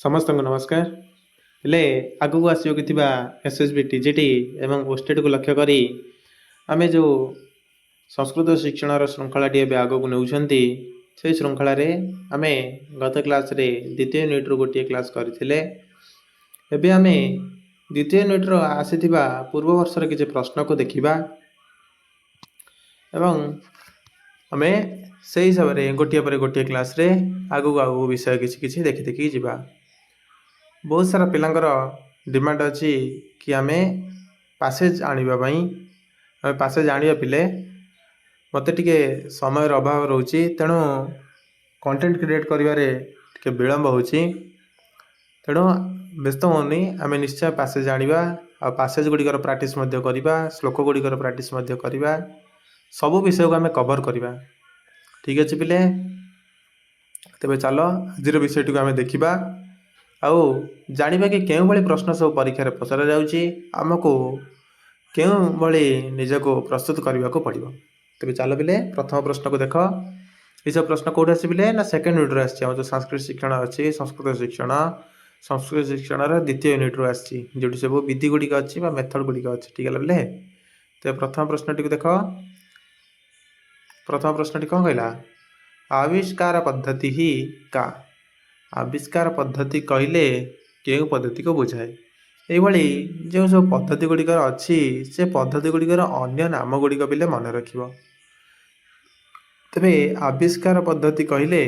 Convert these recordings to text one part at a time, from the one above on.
समस्त को नमस्कार। हेले आगू आसोक एसएसबी टीजीटी एवं ओस्टेट को लक्ष्य करी आमे जो संस्कृत शिक्षण श्रृंखलाटी ए आगक नौकरी से श्रृंखल आम गत क्लास रे द्वितीय यूनिट रू गोटे क्लास करते आम द्वितीय यूनिट आसी पूर्व वर्षर किसी प्रश्न को देखा एवं आम से हिसाब से गोटे पर गोटे क्लास रे आगू आगू विषय किसी किसी देखी देखी जावा। बहुत सारा पिलांकर डिमांड अच्छी कि आम पासेज आने पासेज आने पिले मत टे समय अभाव रोचे तेणु कंटेंट क्रिएट कर विलम्ब हो तेणु व्यस्त होनी आम निश्चय पासेज आने आ पासेज गुड़िकर प्राक्टिस करवा श्लोक गुड़िकर प्राक्टिस करवा सबु विषय को आम कवर करवा। ठीक अच्छे पिले तेरे चल आज विषय टी आम देखा आउ जानिबा कि केउ भली प्रश्न सब परीक्षा रे पचरा जाउची हमको केउ भली निजको प्रस्तुत करने को पड़ो। तेरे चल पिले प्रथम प्रश्न को देख ये सब प्रश्न कौट आस पिले ना सेकेंड यूनिट रे आछि जो संस्कृत शिक्षण अच्छी संस्कृत शिक्षण द्वितीय यूनिट रू आछि जो सब विधि गुड़िक अच्छी मेथड गुड़िक अच्छी। ठीक है पिले तो प्रथम प्रश्न टी देख प्रथम प्रश्न टी कौन कहला आविष्कार पद्धति ही का आविष्कार पद्धति कहले केउ पद्धति को बुझाए ये जो सब पद्धति गुड़िकर अच्छी से पद्धति गुड़िकर अन्य नाम गुड़िक पिले मन रख तेरे आविष्कार पद्धति कहले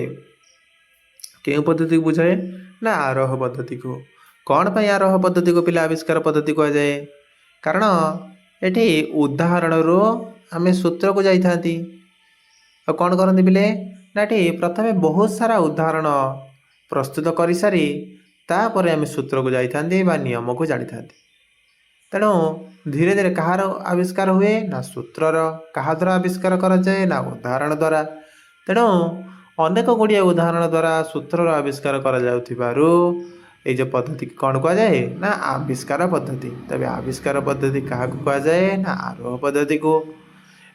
केउ पद्धति को बुझाए ना आरोह पद्धति को कौन पाई आरोह पद्धति को पिले आविष्कार पद्धति कह जाए कारण एठी उदाहरण रो आमे सूत्र को जाई थांती कौन करते पिले ना प्रथमे बहुत सारा उदाहरण प्रस्तुत कर सारी तापर आम सूत्र को जाई नियम को जानी था तेणु धीरे धीरे कहार आविष्कार हुए ना सूत्रर क्या द्वारा आविष्कार कराए ना उदाहरण द्वारा तेणु अनेक गुड़िया उदाहरण द्वारा सूत्रर आविष्कार कर जो पद्धति कौन कह जाए ना आविष्कार पद्धति। तबे आविष्कार पद्धति क्या कह जाए ना आरोह पद्धति को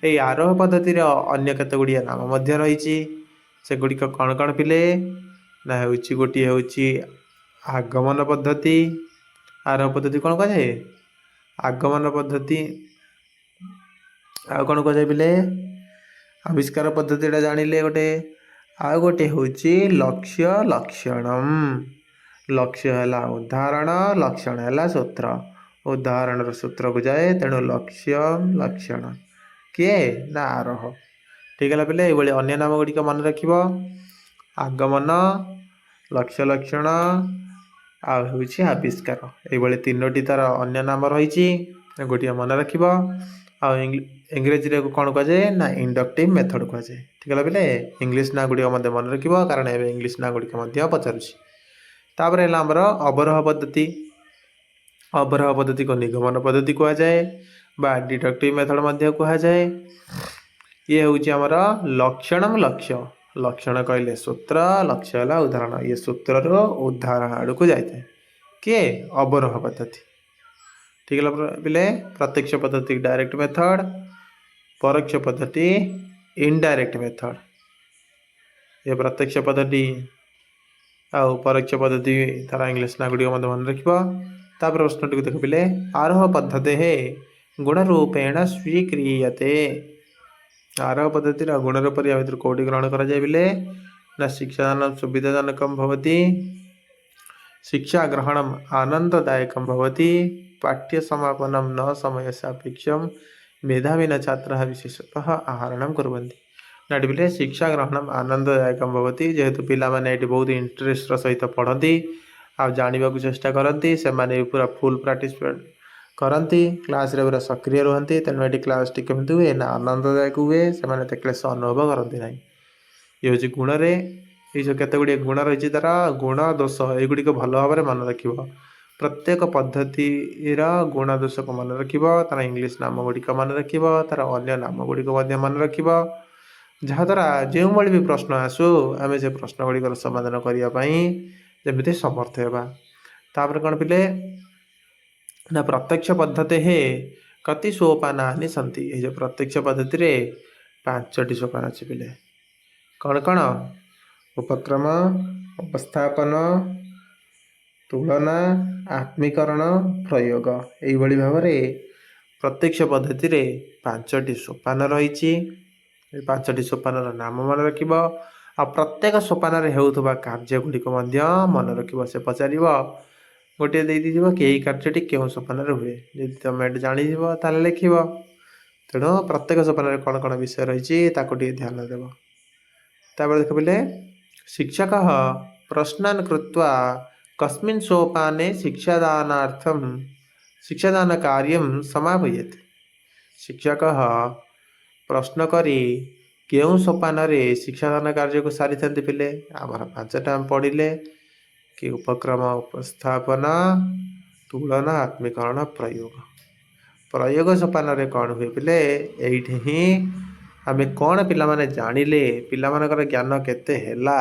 ये आरोह पद्धति अन्य केत गुड़िया नाम रही से गुड़िक कौन कौन पिले ना गोटे हूँ आगमन पद्धति आरोह पद्धति कौन कह जाए आगमन पद्धति आ कौन कह जाए पिले आविष्कार पद्धति जानिले गोटे आ गोटे हूँ लक्ष्य लक्षणम लक्ष्य है उदाहरण लक्षण है सूत्र उदाहरण सूत्र को जाए तेणु लक्ष्य लक्षण किए ना आरोह। ठीक है पिले ये अन्य नाम गुड़िक मन रख आगमन लक्ष्य लक्षण आविष्कार ये तीनोटी तार अन्य नाम रही गोटे मन रख इंग्रेजी कौन कह जाए ना इंडक्टिव मेथड कह जाए। ठीक है पिले इंग्लीश ना गुड़िक मन रख कारण ए इंग्लीश ना गुड़िक पचारुची तापर आमर अवरोह पद्धति अवरोह पद्धति को निगमन पद्धति कह जाए बा डिडक्टिव मेथड कह जाए ये हूँ आमर लक्षणम लक्ष्य लक्षण कहले सूत्र लक्ष्य है उदाहरण ये सूत्र उदाहरण आड़ को जाए किए अवरोह पद्धति। ठीक है पिले प्रत्यक्ष पद्धति डायरेक्ट मेथड परोक्ष पद्धति इनडायरेक्ट मेथड ये प्रत्यक्ष पद्धति आउ परोक्ष पद्धति तार इंग्लीश ना गुड़िक मन रखा प्रश्न टी देख पिले आरोह पद्धति है गुण रूपेण स्वीक्रियते आरोह पद्धति गुण रूप कौटी ग्रहण करे ना शिक्षादान सुविधाजनक भवति शिक्षा ग्रहणम आनंददायक भवति पाठ्य समापनम न समय सापेक्षम मेधावी न छात्र विशेषतः आहरण कुर्वन्ति नाटी पिले शिक्षा ग्रहणम आनंददायक भवति जेहेतु पिला माने एटी बहुत इंटरेस्ट सहित पढ़ती आ जानिबा को चेष्टा करती से माने पूरा फुल पार्टिसिपेट करती क्लास रे पूरा सक्रिय रुहति तेणु ये क्लास टी केमती हुए ना आनंददायक हुए से क्लेश अनुभव करती ना ये हूँ गुण रे ये जो केते गुड़िए गुण रही तार गुण दोष युड़िक भल भाव में मन रख प्रत्येक पद्धतिर गुण दोष को मन रख तार इंग्लीश नाम गुड़िक मन रख तार अन्य नाम गुड़िक मन रख जहाद्वारा जो भी प्रश्न आसू आम से प्रश्न गुड़िकर समाधान करने जमी समर्थ होगा। तापर कौन पिले ना प्रत्यक्ष पद्धति है कति सोपाना सन्ति ये जो प्रत्यक्ष पद्धति रे 5टी सोपान अच्छे पिले कौन कौन उपक्रम उपस्थापन ତୁଳନା, ଆତ୍ମୀକରଣ, ପ୍ରୟୋଗ। ଏଇଭଳି ଭାବରେ ପ୍ରତ୍ୟକ୍ଷ ପଦ୍ଧତିରେ 5ଟି ସୋପାନ ରହିଛି। ଏ 5ଟି ସୋପାନର ନାମ ମନେ ରଖିବ। ଆଉ ପ୍ରତ୍ୟେକ ସୋପାନରେ ହେଉଥିବା କାର୍ଯ୍ୟ ଗୁଡ଼ିକ ମଧ୍ୟ ମନେ ରଖିବ। ସେ ପଚାରିବ, ଗୋଟିଏ ଦେଇଥିବ କି ଏହି କାର୍ଯ୍ୟଟି କେଉଁ ସୋପାନରେ ହୁଏ। ଯଦି ତୁମେ ଏଠି ଜାଣିଯିବ ତାହେଲେ ଲେଖିବ। ତେଣୁ ପ୍ରତ୍ୟେକ ସୋପାନରେ କ'ଣ କ'ଣ ବିଷୟ ରହିଛି ତାକୁ ଟିକେ ଧ୍ୟାନ ଦେବ। ତାପରେ ଦେଖ ପିଲେ, ଶିକ୍ଷକ ପ୍ରଶ୍ନାନ୍ କୃତ୍वा कस्मिन् सोपाने शिक्षादान कार्यं समापयेत्। शिक्षक प्रश्न करी केउं सोपानरे शिक्षादान कार्य को सारी था पिले आमर 5टा पढ़िले कि उपक्रम, उपस्थापना, तुलना, आत्मीकरण, प्रयोग। प्रयोग सोपान कौन हुए पिले एठी ही आमे कौन पिला माने जानिले, पिला मानकर ज्ञान केते हैला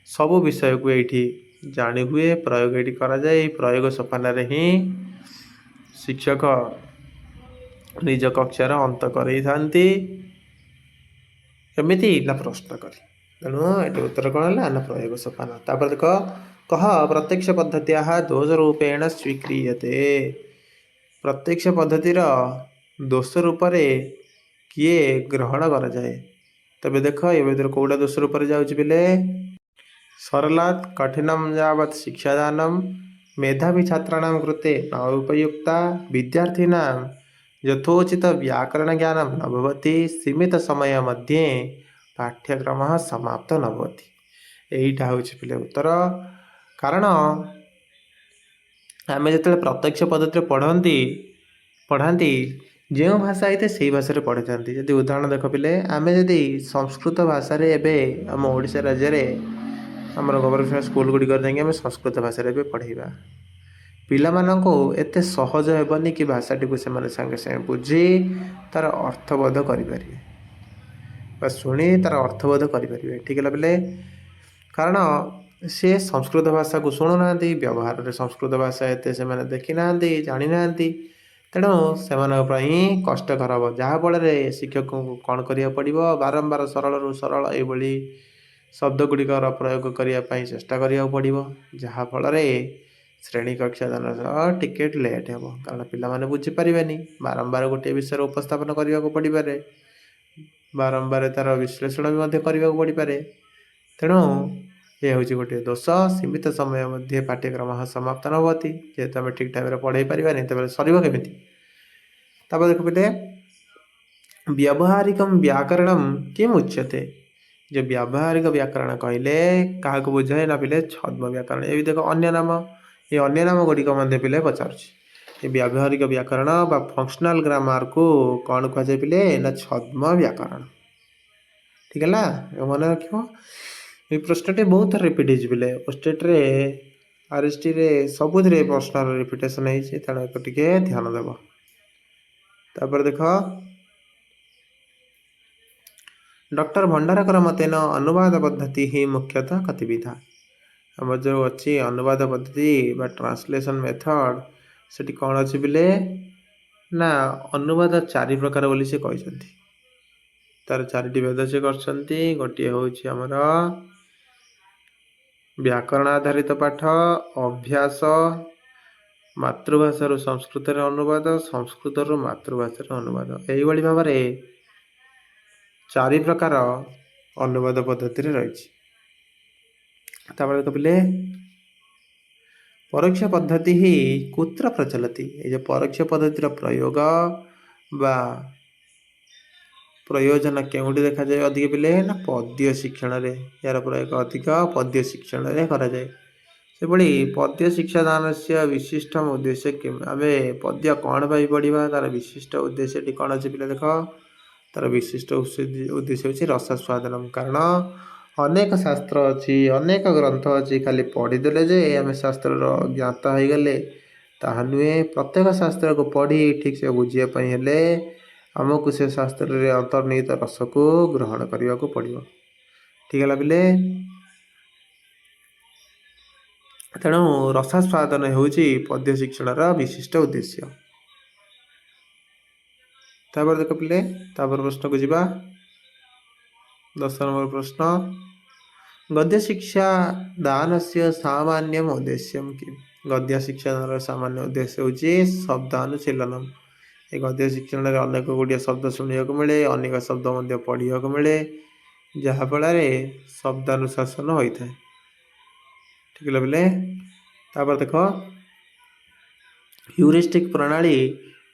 सबु विषय को एठी जानी हुए। प्रयोग एठी करा जाए। प्रयोग सोपान ही शिक्षक निज कक्षार अंत करई थांती एमिति ना प्रश्न करी। तेणु ये उत्तर कौन है ना प्रयोग सोपान। तापर देख, कह प्रत्यक्ष पद्धतिया दोष रूपेण स्वीक्रियते। प्रत्यक्ष पद्धतिर दोष रूप किए ग्रहण करा जाए। तबे देख ये भीतर कौटा दोष रूप जाउछि पिले, सरलात् कठिनम यावत् शिक्षादानम मेधावी छात्राणां कृते न उपयुक्ता विद्यार्थिनां यथोचित व्याकरण ज्ञानम न भवति सीमित समय मध्ये पाठ्यक्रम समाप्त न भवति। एईटा होछि पिले उत्तर। कारण आमे जतले प्रत्यक्ष पद्धति पढ़ाती जो भाषा होते से भाषा पढ़ी था। जदि उदाहरण देख पिले, आमे जदि संस्कृत भाषा एवं आम ओडिशा राज्य आम गवर्नमेंट स्कूल गुड़िक जाए संस्कृत भाषा पढ़ेगा। पिलामानंको एते सहज हेबनी कि भाषाटी को से सांगे सांगे बुझी तार अर्थबोध करें बा शुणी तार अर्थबोध करें। ठीक है पिले, कारण से संस्कृत भाषा को शुणुना, व्यवहार में संस्कृत भाषा एत से देखी ना जानी ना, तेणु से कष्टकर हम। जहाँफल शिक्षक को कौन करा पड़ो, बारंबार सरल रु सरल ये शब्द गुड़िकर प्रयोग करने चेष्टा करा पड़ो। जहाँफल श्रेणी कक्षा दान टिकेट लेट हे, कारण पिला बुझीपारे बारंबार गोटे विषय उपस्थापन करने को पड़े, बारंबार तार विश्लेषण भी करने को पड़े। तेणु ये हूँ गोटे दोष। सीमित समय मध्य पाठ्यक्रम समाप्त न होती। जेहेतु आम ठीक टाइम पढ़ाई पार्बानी तेज सर केमी। देख पे व्यावहारिक व्याकरण किम उच्यते। जो व्यावहारिक व्याकरण कहले क्या बुझाए ना पिले छद्म व्याकरण। ये देख अन्य नाम, ये अन्य नाम गुड़िक पिले पचार। व्यावहारिक व्याकरण बा फंक्शनल ग्रामर को कौन कहुए पिले ना छद्म व्याकरण। ठीक है, मन रख। ये प्रश्नटी बहुत थर रिपीट होते स्टेट रे RST रे सबुथ प्रश्न रिपीटेसन होती, तेणु एक टे ध्यान देव। तापर देख, डॉक्टर भंडारकर मतेन अनुवाद पद्धति ही मुख्यतः गतिविधा। आम जो अच्छी अनुवाद पद्धति बा ट्रांसलेशन मेथड से कौन अच्छी बिले ना अनुवाद 4 प्रकार बोली से कहते। तार 4टी भेद से कर गोटे हूँ आमर व्याकरण आधारित पाठ, अभ्यास, मातृभाषा संस्कृत अनुवाद, संस्कृत मातृभाषा अनुवाद। यही भाव में 4 प्रकार अनुवाद पद्धति रही। कहले परोक्ष पद्धति ही कुत्र प्रचलती। ये परोक्ष पद्धतिर प्रयोग बा प्रयोजन केउटी देखा जाए अधिक पिले ना पद्य शिक्षण रे। यार प्रयोग अधिक पद्य शिक्षण रे करा जाए। से भली पद्य शिक्षादान से विशिष्ट उद्देश्य आम पद्य कौन पाई पढ़ा, तार विशिष्ट उद्देश्य कौन अच्छे पिले देख। तार विशिष्ट उद्देश्य हूँ रसास्वादनम। कारण अनेक शास्त्र अच्छी, अनेक ग्रंथ अच्छी, खाली पढ़ीदे जे आम शास्त्र ज्ञात हो गले ताहा नुहे। प्रत्येक शास्त्र को पढ़ी ठीक से बुझापी हेले आमको से शास्त्र रे अंतर्निहित रस को ग्रहण करने को पड़ो। ठीक है पिले, तेणु रसास्वादन हूँ पद्य शिक्षण विशिष्ट उद्देश्य। तापर देख पिले, तापर प्रश्न को जीवा 10 नंबर प्रश्न, गद्य शिक्षा दान से सामान्य उद्देश्य कि। गद्य शिक्षण सामान्य उद्देश्य होची शब्द अनुशीलन। ए गद्य शिक्षण रे अनेक गुड़िया शब्द शुणा मिले, अनेक शब्द पढ़ा मिले, जहाँफल शब्दानुशासन होता है। ठीक है बोले तापर देख ह्यूरिस्टिक प्रणाली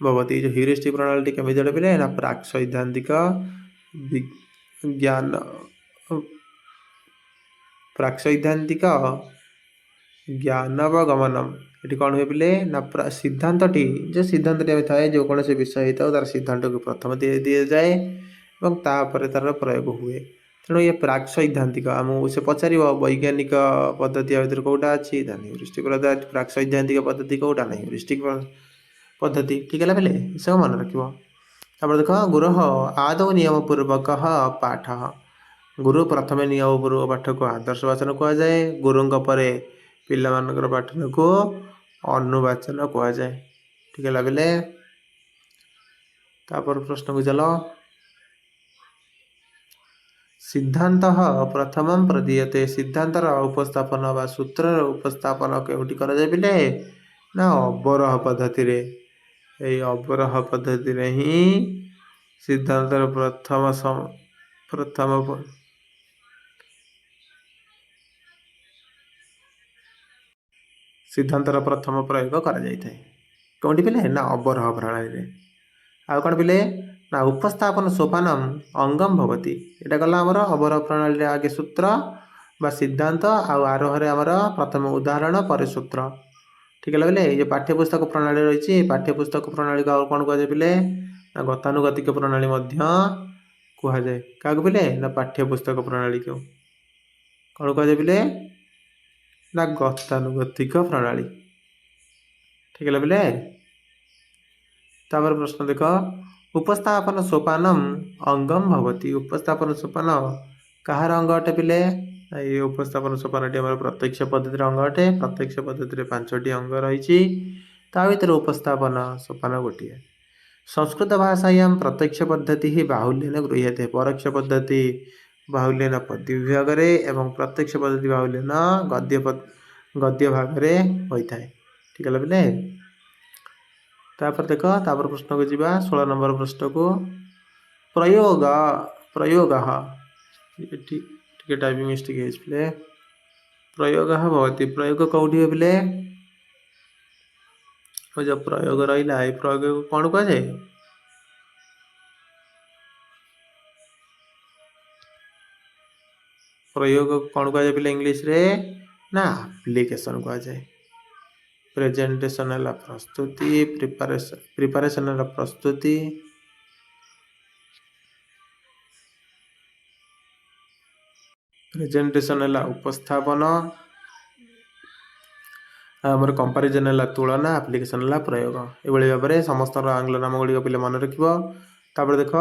भवती। जो ह्यूरिस्टिक प्रणाली केमी जोड़े बोले ना प्राक सैद्धांतिक ज्ञान प्राक सैद्धांतिक ज्ञानवगमनम। ये कौन हुए बोले ना सिद्धांतटी जो सिद्धांतटी थाए जो कौन से विषय होता है तार सिद्धांत को प्रथम दि जाए और तापर तार प्रयोग हुए। तेणु ये प्राक सैद्धांतिक आम से पचार वैज्ञानिक पद्धति भितर कौटा अच्छी ह्यूरिस्टिक पद्धति, प्राक सैद्धांतिक पद्धति कौटा नहीं ह्यूरिस्टिक पद्धति। ठीक है बोले सब मन रख। देख गुरु आदौ नियम पूर्वक पाठ। गुरु प्रथम नियम पूर्वक पाठ को आदर्श वाचन कहुए। गुरु परे पिला मानकर पाठन को अनुवाचन कहुए। ठीक है बोले तापर प्रश्न को चलो। सिद्धांत प्रथम प्रदीयते। सिद्धांतर उपस्थापन व सूत्र उपस्थापन केउटी करा जाय बिले ना अवरोह पद्धति रे। ए अवरोह पद्धति रे ही सिद्धांतर प्रथम सिद्धांतर प्रथम प्रयोग करा जाय थाए। कौटी बिले ना अवरोह प्रणाली रे। आ कौन बिले ना उपस्थापन सोपानम अंगम भवती। एटा गला हमर अवरोह प्रणाली रे आगे सूत्र बा सिद्धांत आरोह रे हमर प्रथम उदाहरण पर सूत्र। ठीक है बोले ये पाठ्यपुस्तक प्रणाली रही। पाठ्यपुस्तक प्रणाली को कौन कहुए बोले ना गतानुगतिक प्रणाली कहुए। क्या बोले ना पाठ्यपुस्तक प्रणाली को कौन कहुए बोले ना गतानुगतिक प्रणाली। ठीक है बोले तापर प्रश्न देख उपस्थापन सोपानम अंगम भवती। उपस्थापन सोपान कहार अंग अटे पिले ये उपस्थापन सोपान प्रत्यक्ष पद्धति अंग अटे। प्रत्यक्ष पद्धति 5टी अंग रही भर उपस्थापन सोपान गोटे। संस्कृत भाषायां प्रत्यक्ष पद्धति ही बाहुल्यन गृह्यते। परोक्ष पद्धति बाहुल्यन पद्य विभाग एवं प्रत्यक्ष पद्धति बाहुल्यन गद्य भाग होता है। ठीक है बोले तापर देख तापर प्रश्न को जीवा 16 नंबर प्रश्न को प्रयोग प्रयोग टाइपिंग मिस्टेक है प्रयोग भवती। प्रयोग कौटी बोले जब प्रयोग रहा है प्रयोग कौन कहुए प्रयोग कौन कहुए बोले इंग्लिश रे ना एप्लिकेशन कहुए। प्रेजेंटेशन है प्रस्तुति प्रिपरेशन है प्रस्तुति प्रेजेंटेशन है उपस्थापन आमर कंपैरिजन है तुलना एप्लिकेशन है प्रयोग। ये भाव में समस्त आंग्ल नाम गुड़िक पे मन रख। देख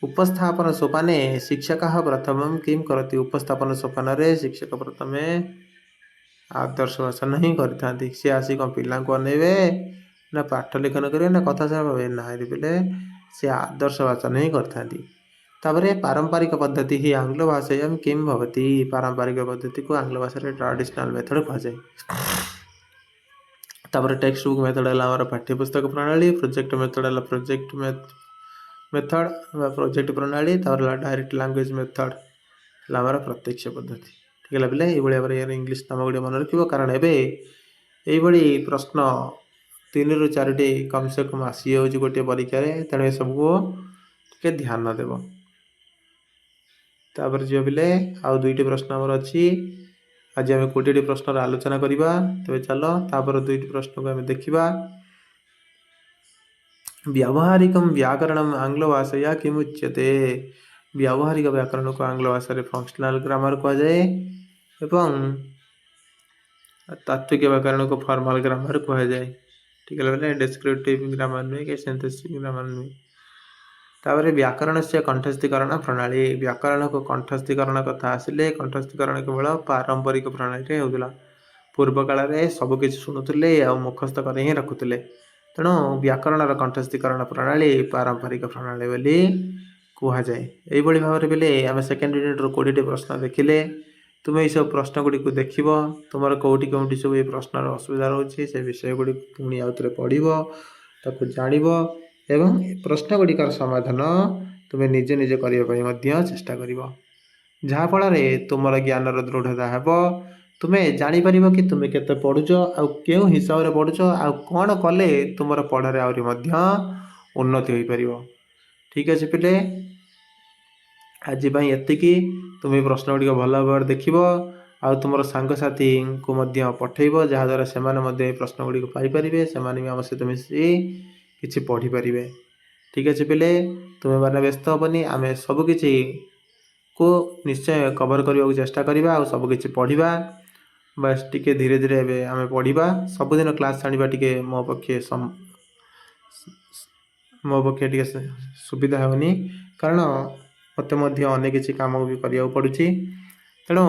उपस्थापन सोपाने शिक्षक प्रथम किम करती। उपस्थापन सोपान रे शिक्षक प्रथम आदर्श भाषण ही करते। सी आसी कौन पिला अनेबे ना पाठ लिखन करेंगे ना कथा सारे ना बोले सी आदर्श भाषण ही करते। पारंपरिक पद्धति ही आंग्ल भाषा किम भवती। पारंपरिक पद्धति को आंग्ल भाषा ट्रेडिशनल मेथड कहुए। टेक्स्ट बुक मेथड है पाठ्यपुस्तक प्रणाली। प्रोजेक्ट मेथड है प्रोजेक्ट मेथड प्रोजेक्ट प्रणाली। डायरेक्ट लैंग्वेज मेथड है प्रत्यक्ष पद्धति। ठीक है बोले ये इंग्लिश नाम गुड़े मन रख। कारण एवं प्रश्न 3 ରୁ 4टी कम से कम आसी जाऊँगी गोटे परीक्षा तेणु ये सबको टे ध्यान देव। तापर जो बोले आउ 2टी प्रश्न आमर अच्छी आज आम 20टी प्रश्न आलोचना करवा। तेज चल तापर 2टी प्रश्न को आम देखा। व्यावहारिक व्याकरण आंग्ल भाषा किमुच्यते। व्यावहारिक व्याकरण को आंग्ल भाषा फंक्शनल ग्रामर कहुए एवं तात्विक व्याकरण को फॉर्मल ग्रामर कहुए। ठीक है बोले डिस्क्रिप्टिव ग्रामर नुहे कि सिंथेटिक ग्रामर नुहे। तापर व्याकरण से कंठस्थीकरण प्रणाली। व्याकरण को कंठस्थीकरण कथा आसिले कंठस्थीकरण केवल पारंपरिक प्रणाली होता। पूर्व काल में सबकि शुणुले आ मुखस्थ कर ही रखुले। तेणु व्याकरण कंठस्थीकरण प्रणाली पारंपरिक प्रणाली बोली कहुए। यही भाव में बोले आम सेकेंड यूनिट 20टी प्रश्न देखिले। ତୁମେ ଏଇ ସବୁ ପ୍ରଶ୍ନ ଗୁଡ଼ିକୁ ଦେଖିବ, ତୁମର କେଉଁଠି ସବୁ ଏ ପ୍ରଶ୍ନର ଅସୁବିଧା ରହୁଛି ସେ ବିଷୟ ଗୁଡ଼ିକୁ ପୁଣି ଆଉଥରେ ପଢ଼ିବ, ତାକୁ ଜାଣିବ ଏବଂ ପ୍ରଶ୍ନ ଗୁଡ଼ିକର ସମାଧାନ ତୁମେ ନିଜେ କରିବା ପାଇଁ ମଧ୍ୟ ଚେଷ୍ଟା କରିବ। ଯାହାଫଳରେ ତୁମର ଜ୍ଞାନର ଦୃଢ଼ତା ହେବ, ତୁମେ ଜାଣିପାରିବ କି ତୁମେ କେତେ ପଢ଼ୁଛ ଆଉ କେଉଁ ହିସାବରେ ପଢ଼ୁଛ ଆଉ କ'ଣ କଲେ ତୁମର ପଢ଼ାରେ ଆହୁରି ମଧ୍ୟ ଉନ୍ନତି ହୋଇପାରିବ। ଠିକ୍ ଅଛି ପିଲେ, ଆଜି ପାଇଁ ଏତିକି। ତୁମେ ପ୍ରଶ୍ନ ଗୁଡ଼ିକ ଭଲ ଭାବରେ ଦେଖିବ ଆଉ ତୁମର ସାଙ୍ଗସାଥୀଙ୍କୁ ମଧ୍ୟ ପଠାଇବ, ଯାହାଦ୍ୱାରା ସେମାନେ ମଧ୍ୟ ଏ ପ୍ରଶ୍ନ ଗୁଡ଼ିକୁ ପାଇପାରିବେ, ସେମାନେ ବି ଆମ ସହିତ ମିଶି କିଛି ପଢ଼ିପାରିବେ। ଠିକ୍ ଅଛି ପିଲେ, ତୁମେମାନେ ବ୍ୟସ୍ତ ହେବନି, ଆମେ ସବୁକିଛିକୁ ନିଶ୍ଚୟ କଭର୍ କରିବାକୁ ଚେଷ୍ଟା କରିବା ଆଉ ସବୁକିଛି ପଢ଼ିବା। ବାସ୍ ଟିକେ ଧୀରେ ଏବେ ଆମେ ପଢ଼ିବା। ସବୁଦିନ କ୍ଲାସ୍ ଆଣିବା ଟିକେ ମୋ ପକ୍ଷେ ଟିକେ ସୁବିଧା ହେଉନି, କାରଣ ମୋତେ ମଧ୍ୟ ଅନେକ କିଛି କାମ ବି କରିବାକୁ ପଡ଼ୁଛି। ତେଣୁ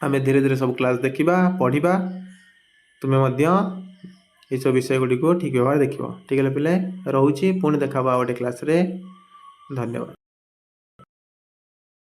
ଆମେ ଧୀରେ ସବୁ କ୍ଲାସ୍ ଦେଖିବା, ପଢ଼ିବା। ତୁମେ ମଧ୍ୟ ଏସବୁ ବିଷୟ ଗୁଡ଼ିକୁ ଠିକ୍ ଭାବରେ ଦେଖିବ। ଠିକ୍ ହେଲେ ପିଲେ, ରହୁଛି। ପୁଣି ଦେଖା ହେବ ଆଉ ଗୋଟେ କ୍ଲାସ୍ରେ। ଧନ୍ୟବାଦ।